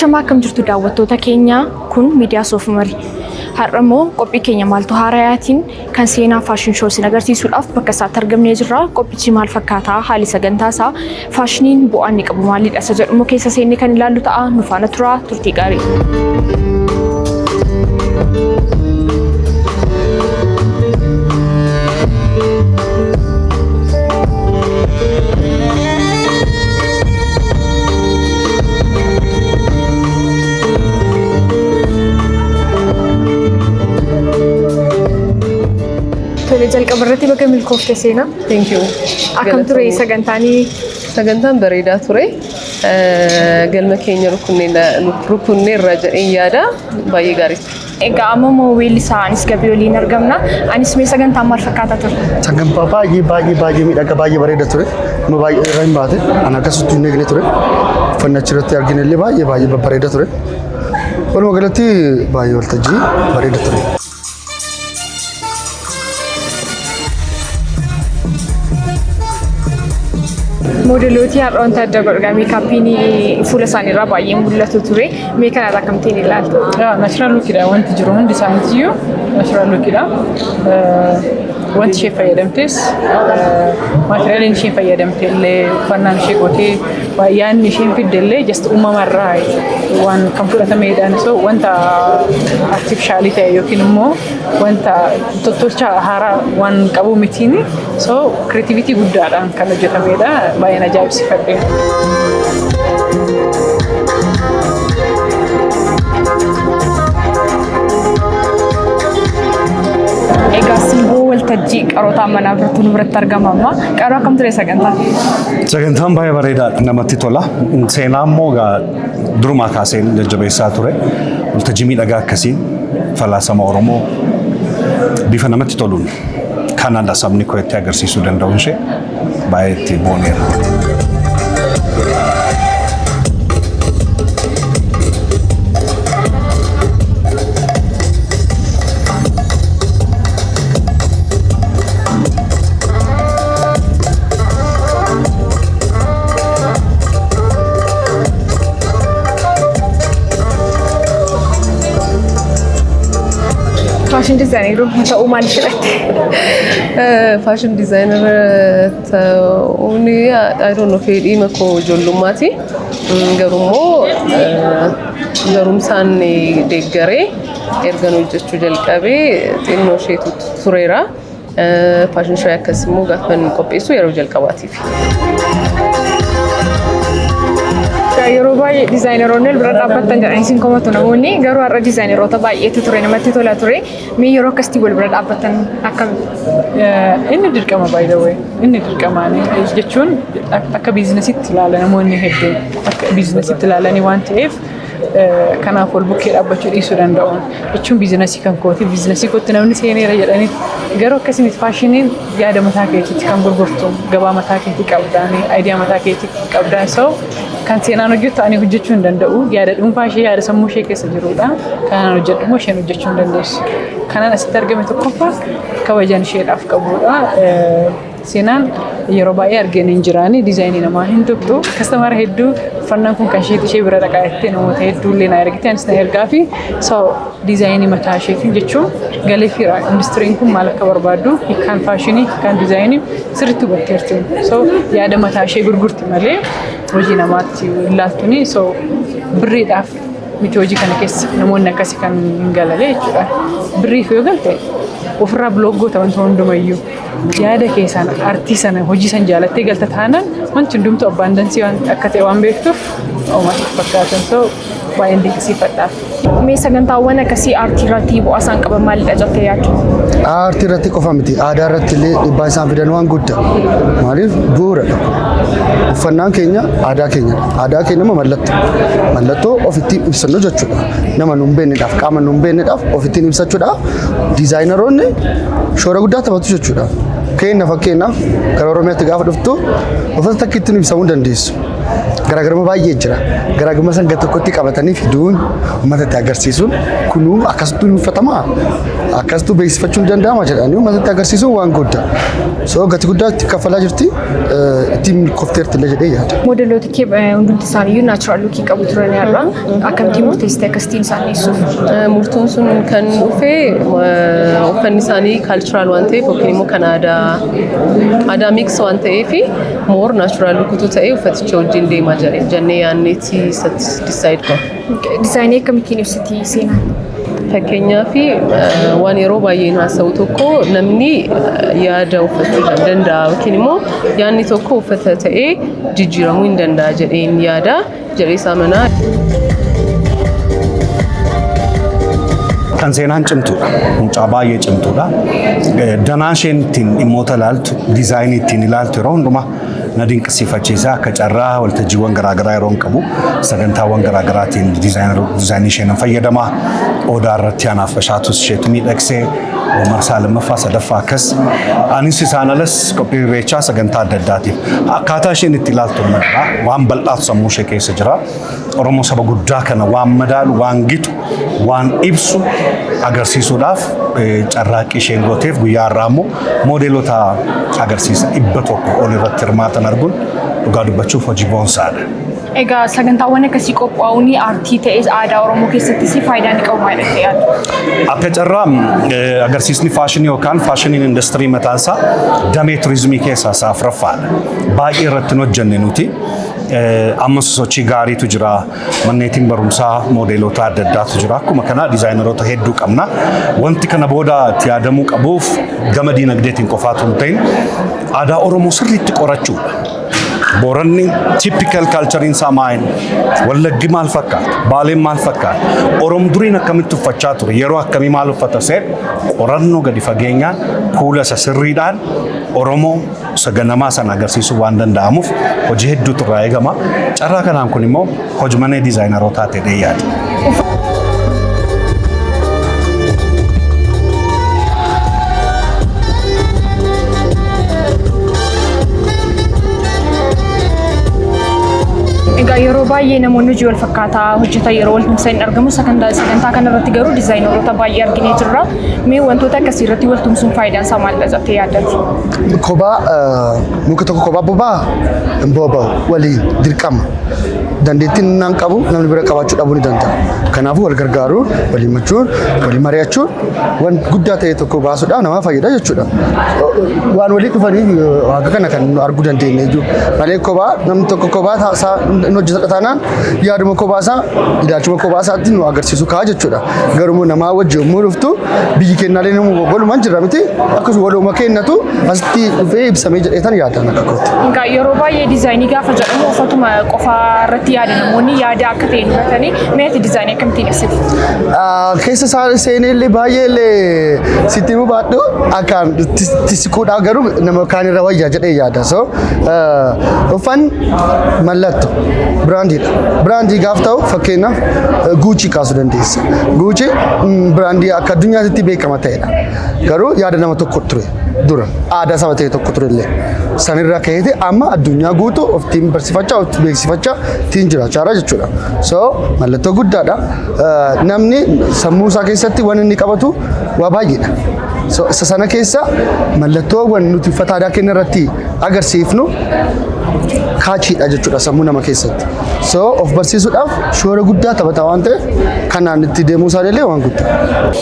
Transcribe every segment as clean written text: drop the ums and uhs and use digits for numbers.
Ashama akkam jirtu daawwattoota keenya kun miidiyaa Soofumari. Har'ammoo qophii keenya maaltu haarayaatiin kan seenaa faashin shoo sin agarsiisuudhaaf bakka isaatti argamnee jirra. Qophichi maal fakkaata? Haalli sagantaa isaa faashiniin bu'aan ni qabu maalidha? Isa jedhamu keessa seennee kan ilaallu ta'a. Nu faana tura, turtii gaarii. jalqaba irratti bakka milkoofte seenaa. Thank you. Akkam ture sagantaan bareedaa ture. Galma keenya rukunnee irra jedheen yaada baay'ee gaarii. Egaa ammoo weellisaa anis gabii waliin argamna. Anis mee sagantaan maal fakkaata ture? Sagantaa baay'ee miidhagaa baay'ee bareeda ture. Nu baay'ee irra hin baate. Ana akkasitti hin eegne ture. Uffannaa achirratti argine illee baay'ee bareeda ture. Walumaa galatti baay'ee waltajjii bareeda ture. Modelooti har'oon tadda godha meekaapiin fuula isaanii irraa baay'ee mul'atu ture. Mee kanarraa akkamittiin ilaaltu? Natural lookidha wanti jiru hundi isaaniitiyyuu natural lookidha. Wanti ishee fayyadamtes maateriyaaliin isheen fayyadamte illee uffannaan ishee gootee yaadni isheen fidde illee just uumamarraa waan kan fudhatameedhaan so wanta artifishaalii ta'e yookiin immoo wanta tottolcha haaraa waan qabu mitiin so kireetivitii guddaadhaan kan hojjetameedha. Baay'een ajaa'ibsiifadhe. Egaa simboo waltajjii qarootaan manaa biratu nu biratti argama amma. Qaroo akkam ture sagantaan? Sagantaan baay'ee bareedaadha, namatti tola. Seenaa immoo durumaa kaaseen jajjabeessaa ture. Waltajjii miidhagaa akkasiin falaasama Oromoo bifa namatti toluun kan sabni koo itti agarsiisuu danda'uun ishee baay'ee itti booneera. Fashion designer ta'uu maal fedhatte? Fashion designer ta'uun I don't know fedhii makoo ijoollummaati. Garumsaan deeggaree ergan hojjechuu jalqabee xinnoo isheetu tureera. Fashion show akkasii immoo gaafa qopheessu yeroo jalqabaatiif. Yeroo baay'ee dizaayineroonni bira dhaabbattan jedhanii sin komatu namoonni garuu har'a dizaayineroota baay'eetu ture namatti tola ture. Mee yeroo akkasitti wal bira dhaabbattan akkam? Inni dirqama by the way. Inni dirqamaan jechuun akka biizinesiitti ilaala namoonni hedduun akka biizinesiitti ilaalanii waan ta'eef kanaaf wal bukkee dhaabbachuu dhiisuu danda'u. Jechuun biizinesii kan kooti biizinesii kootti namni seeneera jedhanii garuu akkasumatti faashiniin yaada mataa keetiitti kan gurgurtu gabaa mataa keetii qabdaan aayidiyaa mataa keetii qabdaan so kan seenaan hojjetu ani hojjechuu hin danda'u yaada dhuunfaa ishee yaada sammuu ishee keessa jirudha. Kanaan hojjedhu immoo isheen hojjechuu hin dandeessu. Kanaan asitti argame tokkoffaa kabajaan isheedhaaf qabudha. Seenaan yeroo baay'ee argeen hin jiraani diizaayinii namaa hin tuqxu. Kastamara hedduu uffannaan kun kan ishee bira dhaqaattee namoota hedduu illee na ergite anis na ergaa fi so diizaayinii mataa isheetiin jechuun galee fiira industiriin kun maal akka barbaaddu hiikkaan faashinii hiikkaan diizaayinii sirriitti hubatteerti. So yaada mataa ishee gurgurti malee hojii namaatti ilaaltuni so birriidhaaf miti hojii kana keessa namoonni akkasii kan hin galalee jechuudha. Birriif yoo galte ofirraa biloogoota wanta hundumayyuu yaada keessaan artii sana hojii san jaalattee galta taanaan wanti hundumtu abbaandansii waan akka ta'e waan beektuuf uummata fakkaatan so baay'een dinqisiifadhaaf. Mee sagantaawwan akkasii aartii irratti bu'aa isaan qaban maalidha jettee yaaddu? Aartii irratti qofa miti aadaa irratti illee dhiibbaa isaan fidan waan guddaa. Maaliif bu'uuradha. Uffannaan keenya aadaa keenyadha. Aadaa keenya mallattoo ofittiin ibsannu jechuudha. Nama nu hin beeknedhaaf qaama nu hin beeknedhaaf ofittiin ibsachuudhaaf diizaayineroonni shoora guddaa taphatu jechuudha. Keenna fakkeenyaaf gara Oromiyaatti gaafa dhuftu uffata takka ittiin ibsamuu dandeessu. garaagarummaa baay'ee jira. Garaagarummaa san gara tokkotti qabatanii fiduun uummatatti agarsiisuun kunuu akkasitti uffatamaa akkasitti beeksifachuun danda'ama jedhanii uummatatti agarsiisuun waan guddaa. So gatii guddaa itti kaffalaa jirti ittiin kofteerti illee jedhee yaada. Modeloota kee hundumti isaaniiyyuu naachuraal luukii qabu turan irraa akkamitti murteessite akkasitiin isaan dhiyeessuuf? Murtoon sun kan dhufe uffanni isaanii kaalchiraal waan ta'eef yookiin immoo kan aadaa miks waan ta'eef moor naachuraal luukitu ta'ee uffaticha wajjin deemaa jennee yaanneeti disaayid goona. Dizaayinii akkamittiin ibsiti seenaan? Fakkeenyaaf waan yeroo baay'ee haasa'u tokko namni yaada uffachuu danda'a yookiin immoo yaadni tokko uffata ta'ee jijjiiramuu hin danda'a jedheen yaada jedhee isaa manaa. Kan seenaan cimtuudha. Mucaa baay'ee cimtuudha. Danaa isheen ittiin dhimmoota ilaaltu, diizaayinii ittiin ilaaltu yeroo hundumaa na dinqisiifachiisa akka carraa waltajjiiwwan garaagaraa yeroo qabu sagantaawwan garaagaraatiin diizaayinii isheen fayyadama. Odaa irratti anaaf bashaatus isheetu miidhagsee marsaa lammaffaa sadaffaa akkas. Anis isaan alas qophii irreechaa sagantaa adda addaatiif akkaataa isheen itti ilaaltu madda waan bal'aatu sammuu ishee keessa jira. Oromoo saba guddaa kana waan madaalu, waan gitu, waan ibsu agarsiisuudhaaf carraaqqii isheen gooteef guyyaa irraa immoo moodeelota agarsiisa 100 ol irratti hirmaatan arguun dhugaa dubbachuuf hojii boonsaadha. Egaa sagantaawwan akkasii qophaa'uun aartii ta'ee aadaa Oromoo keessattis faayidaa ni qabu maal yaadda? Akka carraa agarsiisni faashinii yookaan faashiniin industirii mataan isaa damee turizimii keessaa isa afuraffaadha. Baay'ee irratti hojjenne nuti. Ammas sochii gaariitu jira. Manneetiin barumsaa moodeelota adda addaatu jira. Akkuma kana diizaayineroota hedduu qabna. Wanti kana booda itti yaadamuu qabuuf gama diinagdeetiin qofaatu hin ta'in aadaa Oromoo sirriitti qorachuudha. Booranni typical culture isaa maal? Wallaggi maal fakkaata? Baaleen maal fakkaata? Oromoo duriin akkamitti uffachaa ture? Yeroo akkamii maal uffata seet? Qorannoo gadi fageenyaan kuula isa sirriidhaan Oromoo saganamaa sana agarsiisuu waan danda'amuuf hojii hedduutu irraa eegama. Carraa kanaan kun immoo hojii diizaayinerootaa ta'ee yaada. Egaa yeroo baay'ee namoonni hojii wal fakkaataa hojjetan yeroo wal tumsan argamu sagantaa kana irratti garuu diizaayineroota baay'ee arginee jirra. Mee wantoota akkasii irratti wal tumsuun faayidaan isaa maal jettee yaaddattu? Kophaa muka tokko kophaa bobaa hin boba'u waliin dirqama. Dandeettiin naan qabu namni bira qabaachuu dhabuu ni danda'a. Kanaafuu wal gargaaruun, waliin machuun, waliin mari'achuun waan guddaa ta'e tokko baasuudhaan nama fayyada jechuudha. Waan walii dhufanii waaqa kana kan arguu dandeenye jechuudha. Malee kophaa namni tokko kophaa taasaa hojjeta taanaan yaaduma kophaa isaa ilaalchuma kophaa isaatti nu agarsiisu ka'a jechuudha. Garuu namaa wajjin yommuu dhuftu biyyi kennaalee nama walumaan jira miti akkasuma waluma kennatu asitti dhufee ibsamee jedheetan yaadaan akka kootti. Egaa yeroo baay'ee diizaayinii gaafa jedhamu uffatuma qofaa irratti yaada namoonni yaada akka ta'e hubatanii meeti diizaayinii akkamittiin ibsiti? Keessa isaa seenee illee baay'ee illee sitti immoo baadhu akkaan tisiquudhaa garuu nama kaan irra wayyaa jedhee yaada. So uffan mallattoo biraandiidha. Biraandii gaaf ta'u fakkeenyaaf Guuchii kaasuu dandeessa. Guuchii biraandii akka addunyaatti beekama ta'edha. Garuu yaada nama tokko ture dura aadaa saba ta'e tokko ture illee sanirraa ka'eeti amma addunyaa guutuu of ittiin barsiifachaa of beeksifachaa ittiin jiraachaa jechuudha. So mallattoo guddaadha. Namni sammuu isaa keessatti waan inni qabatu waa baay'eedha. So isa sana keessa mallattoowwan nuti uffata aadaa keenya irratti agarsiifnu kaachiidha jechuudha sammuu nama keessatti. So of barsiisuudhaaf shoora guddaa taphata waan ta'eef kanaan itti deemuu isaa illee waan guddaa.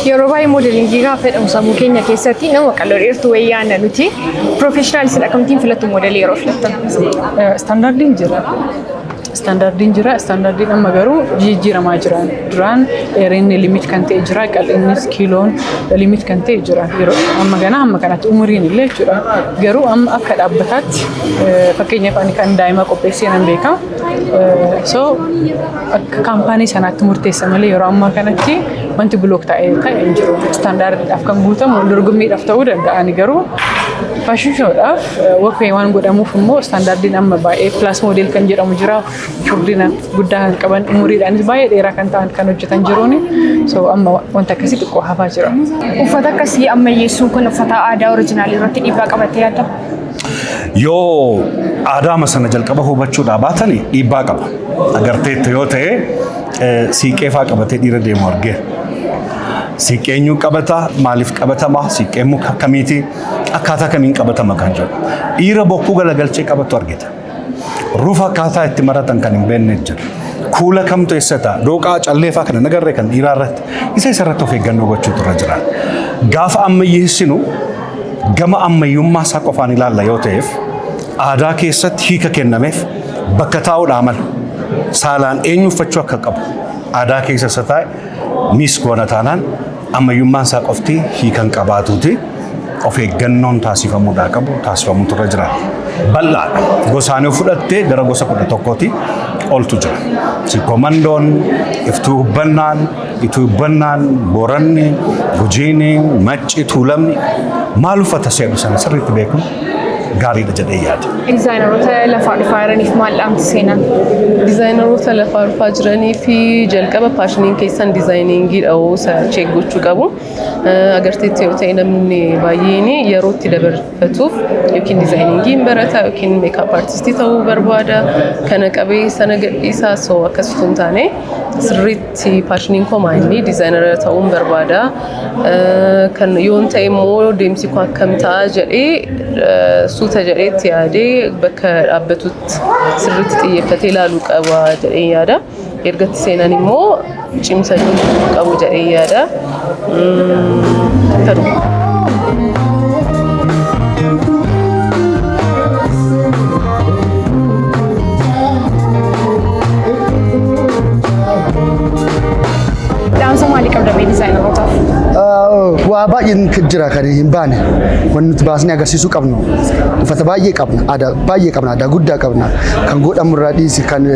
Yeroo baay'ee moodelingii gaafa jedhamu sammuu keenya keessatti nama qal'oo dheertuu wayyaana nuti piroofeeshinaalisidha akkamittiin filattu moodelii yeroo filattan? Standardiin jira. Standardiin jira. Standardiin amma garuu jijjiiramaa jira. Duraan dheerinni limit kan ta'e jira. Qal'innis kiiloon limit kan ta'e jira. Yeroo amma kanatti umuriin illee jechuudha. Garuu amma akka dhaabbataatti fakkeenyaaf ani kan daa'ima qopheessee nan beeka. So akka kaampaanii sanaatti murteessa malee yeroo ammaa kanatti wanti bulook ta'e hin jiru. Standardiidhaaf kan guutamu dorgommiidhaaf ta'uu danda'ani garuu faashin shoodhaaf wakwee waan godhamuuf immoo standardiin amma baay'ee pilaas moodel kan jedhamu jira. Furdina guddaa kan qaban umuriidhaanis baay'ee dheeraa kan ta'an kan hojjetan jiruuni. So amma wanta akkasii xiqqoo hafaa jira. Uffata akkasii ammayyeessuun kun uffata aadaa oriijinaalii irratti dhiibbaa qabattee yaadda? Yoo aadaa sana jalqaba hubachuudhaa baatanii dhiibbaa qaba. Agarteetti yoo ta'e siiqee fa'aa qabatee dhiira deemu argeera. Siiqeenyu qabata maaliif qabatama siiqeen muka akkamiiti akkaataa kamiin qabatama kan jedhu. Dhiira bokkuu galagalchee qabatu argita. Ruufa akkaataa itti maratan kan hin beekne jira. Kuula kamtu eessata dooqaa calleefaa kana nagarree kan dhiiraa irratti isa irratti of eeggannoo gochuutu irra jira. Gaafa ammayyeessinu gama ammayyummaa isaa qofaan ilaalla yoo ta'eef aadaa keessatti hiika kennameef bakka taa'uudhaa mala saalaan eenyu uffachuu akka qabu aadaa keessa isa taa'e miis goona taanaan ammayyummaan isaa qofti hiikan qabaatuuti of eeggannoon taasifamuudhaa qabu taasifamuutu irra jira. Bal'aadha. Gosaanii fudhattee gara gosa 11tti oltu jira. Sikomandoon, iftuu hubbannaan, ituu hubbannaan, booranni, gujiini, macci, tuulamni maal uffata seenu sana sirriitti beekuun gaariidha jedhee yaada. Dizaayineroota lafaa dhufaa jiraniif maal dhaamti seenan? Dizaayineroota lafaa dhufaa jiranii fi jalqaba paashiniin keessan dizaayiningii dha'uu cheek gochuu qabu. Agarteetti yoo ta'e namni baay'een yerootti dabarfatuuf yookiin dizaayiningii barata yookiin meekaap aartistii ta'uu barbaada. Kana qabee sana gadhiisaa soo akkasitti hin taane sirriitti paashiniin koo maayinni dizaayinera ta'uun barbaada. Kan yoon ta'e immoo deemsi koo akkam ta'a jedhee suuta jedheetti yaadee bakka dhaabbatutti sirriitti xiyyeeffatee ilaaluu qaba jedhee yaada. Ergatti seenan immoo cimsanii qabu jedhee yaada. Dhaamsa maalii qabda mee dizaayinerootaaf? Waa baay'een jira kan hin baane wanti nuti baasnee agarsiisuu qabnu uffata baay'ee qabna aadaa guddaa qabna kan godhamu irraa dhiisi kan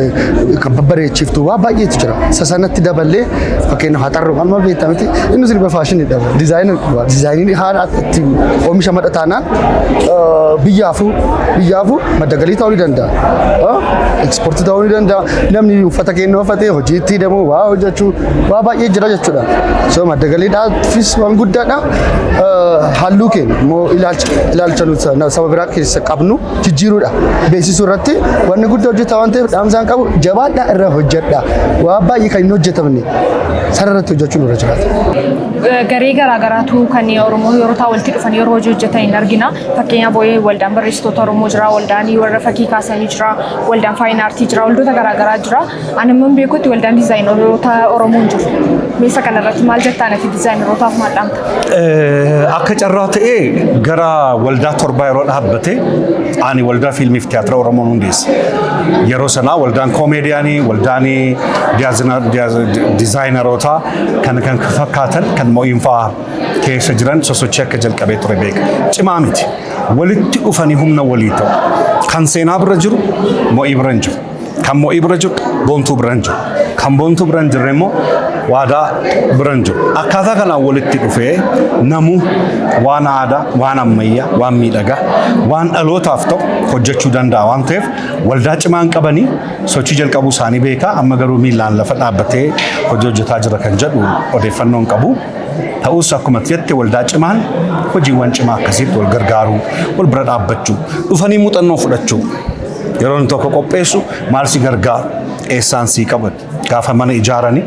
babbareechiftu waa baay'eetu jira sasanatti daballee fakkeenyaaf haxarroo maal beektaa miti inni sirba faashinii dha dizaayinii haala itti oomisha madhataanaan biyyaafuu madda galii ta'uu ni danda'a ekspoortii ta'uu ni danda'a namni uffata keenya uffatee hojiitti deemu waa hojjechuu waa baay'ee jira jechuudha so madda galiidhaafis waan guddaadha halluu keenya immoo ilaalcha nuti saba biraa keessa qabnu jijjiiruudha beeksisuu irratti wanni guddaa hojjetaa waan ta'eef dhaamsaan qabu jabaadhaa irra hojjedhaa waa baay'ee kan hin hojjetamne sana irratti hojjechuun irra jiraata. Garee garaagaraatu kan Oromoo yeroo ta'u walitti dhufan yeroo hojii hojjetan hin argina. Fakkeenyaaf boo'ee waldaan barreessitoota Oromoo jira, waldaan warra fakkii kaasanii jira, waldaan faayin aartii jira, waldoota garaagaraa jira. Ani immoo beekutti waldaan dizaayineroota Oromoo hin jiru. Meeshaa kanarratti maal jettaan ati dizaayinerootaaf maal dhaamta? Akka carraa ta'ee gara waldaa torbaa yeroo dhaabbate ani waldaa fiilmii fi tiyaatira Oromoo hundeesse. Yeroo sanaa waldaan koomeediyaanii, waldaan dizaayineroota kan fakkaatan kan moo'infaa keessa jiran sosochii akka jalqabee ture beeka. Cimaa miti. Walitti dhufanii humna walii ta'u. Kan seenaa bira jiru moo'ii bira hin jiru. Kan moo'ii bira jiru boontuu bira hin jiru. Kan boontuu bira hin jirre immoo waadaa bira hin jiru. Akkaataa kanaan walitti dhufee namuu waan aadaa, waan ammayyaa, waan miidhagaa, waan dhalootaaf ta'u hojjechuu danda'a waan ta'eef waldaa cimaan qabanii sochii jalqabuu isaanii beekaa amma garuu miilaan lafa dhaabbatee hojii hojjetaa jira kan jedhu odeeffannoon qabu. Ta'us akkuma jette waldaa cimaan hojiiwwan cimaa akkasitti wal gargaaruu, wal bira dhaabbachuu, dhufanii muuxannoo fudhachuu. Yeroo inni tokko qopheessu maal si gargaaru eessaan sii qaban gaafa mana ijaaranii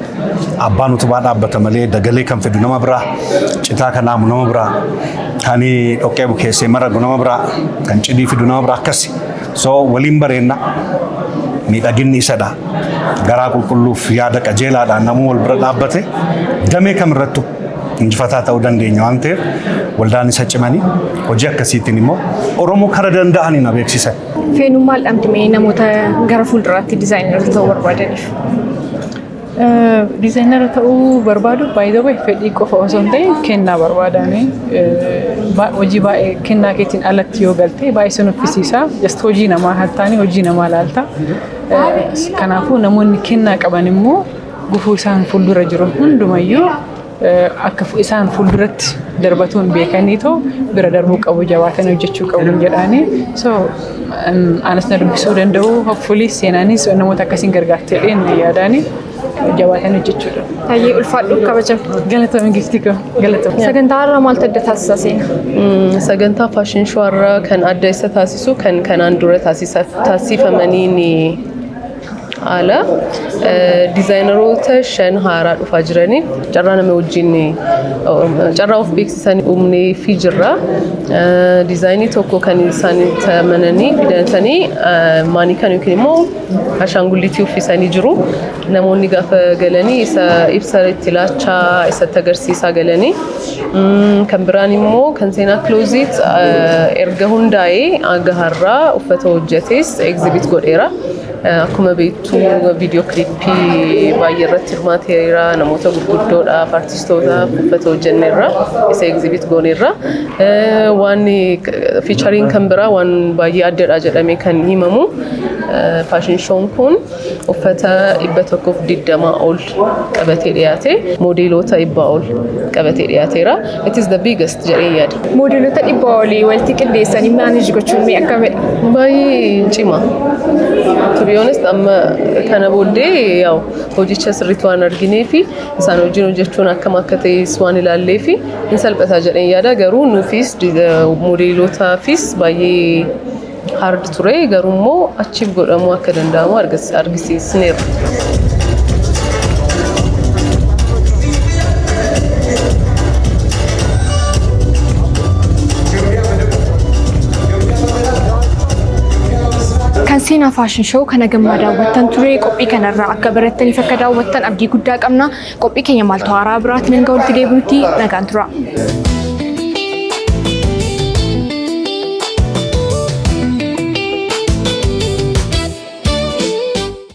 abbaan utubaa dhaabbata malee dagalee kan fidu nama biraa citaa kan naamu nama biraa kan dhoqqee bukeessee maragu nama biraa kan cidii fidu nama biraa akkasi so waliin bareenna miidhaginni isadha garaa qulqulluuf yaada qajeelaadhaan namuu wal bira dhaabbate damee kamirrattu injifataa ta'uu dandeenya waan ta'eef waldaan isa cimanii hojii akkasiitiin immoo Oromoo kara danda'anii na beeksisan. Feenuun maal dhamti namoota gara fuulduraatti dizaayineroota ta'uu barbaadaniif? Dizaayineera ta'uu barbaadu baay'ee way fedhii qofa osoo hin ta'in kennaa barbaadani hojii baay'ee kennaa keetiin alatti yoo galte baay'ee sun uffisiisa just hojii namaa hattaani hojii namaa laalta kanaafuu namoonni kennaa qaban immoo gufuu isaan fuuldura jiru hundumayyuu akka isaan fuulduratti darbatuun beekanii ta'u bira darbuu qabu jabaatanii hojjechuu qabu jedhaanii so anas na dubbisuu danda'u hopefully seenaanis namoota akkasiin gargaartee yaadaanii jabaatan hojjechuudha. Tayyee ulfaadhu kabajam. Galatoomii giftii koo galatoomii. Sagantaa irraa maal adda taasisa seena? Sagantaa faashin shoo irraa kan adda isa taasisu kan kanaan dura taasifamaniin ala dizaayineroota 5 haaraa dhufaa jiraniif carraa nama wajjin carraa of beeksisan uumnee fi jirra. Dizaayinii tokko kan isaan tamananii fidatanii maanii kan yookiin immoo ashaangulliitii uffisanii jiru. Namoonni gaafa galanii isa ibsa itti laachaa isatti agarsiisaa galanii. Kan biraan immoo kan seenaa Closet erga hundaa'ee aga har'aa uffata hojjetes exhibit godheera. Akkuma beektu viidiyoo kilippii baay'ee irratti hirmaateera, namoota gurguddoodhaaf artiistootaaf uffata hojjenneerra isa exhibit gooneerra. Waan fiichariin kan biraa waan baay'ee addaadha jedhamee kan himamu. Faashin shoon kun uffata 120 ol qabatee dhiyaate moodeelota 100 ol qabatee dhiyaateera. It is the biggest jedhee yaada. Moodeelota 100 olii walitti qindeessanii manage gochuun mee akkamidha? Baay'ee cima. To be honest, amma kana booddee yaw hojicha sirriitti waan arginee fi isaan wajjin hojjechuun akkam akka ta'es waan ilaallee fi hin salphataa jedhee yaada. Garuu nuufis moodeelotaafis baay'ee hard ture, garuu immoo achiif godhamuu akka danda'amu argisiisneerra. Kan seenaa faashin shoo kana gammaa daawwattan ture qophii kanarraa akka barattaniif akka daawwattan abdii guddaa qabna. Qophii keenya maaltu haaraa biraatiin hanga walitti deebinutti nagaan tura.